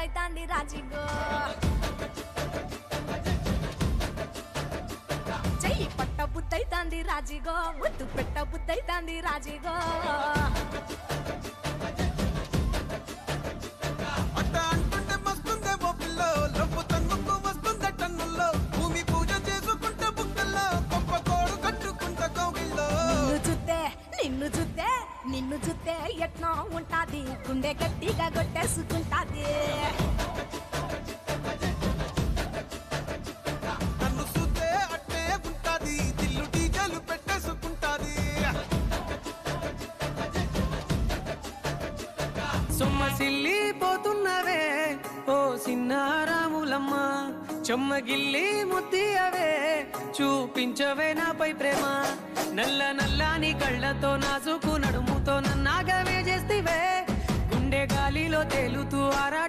బుద్ధైతాంది రాజిగో చెయ్యి పట్ట బుద్ధైతాంది రాజిగో ముద్దు పెట్ట బుద్ధైతాంది రాజిగో నిన్ను చూస్తే ఎట్నో ఉంటాది గుండె గట్టిగా కొట్టేసుకుంటాది నన్ను చూస్తే అట్టే ఉంటాది దిల్లు డీజలు పెట్టేసుకుంటాది సొమ్మసిల్లి పోతున్నవే ఓ సిన్నారాములమ్మ చెమ్మగిల్లి ముద్దియవే చూపించవే నాపై ప్రేమ నల్ల నల్లాని కళ్ళతో నాజుకు నడుముతో నన్నాగవే చేస్తివే గుండె గాలిలో తేలుతూ ఆరా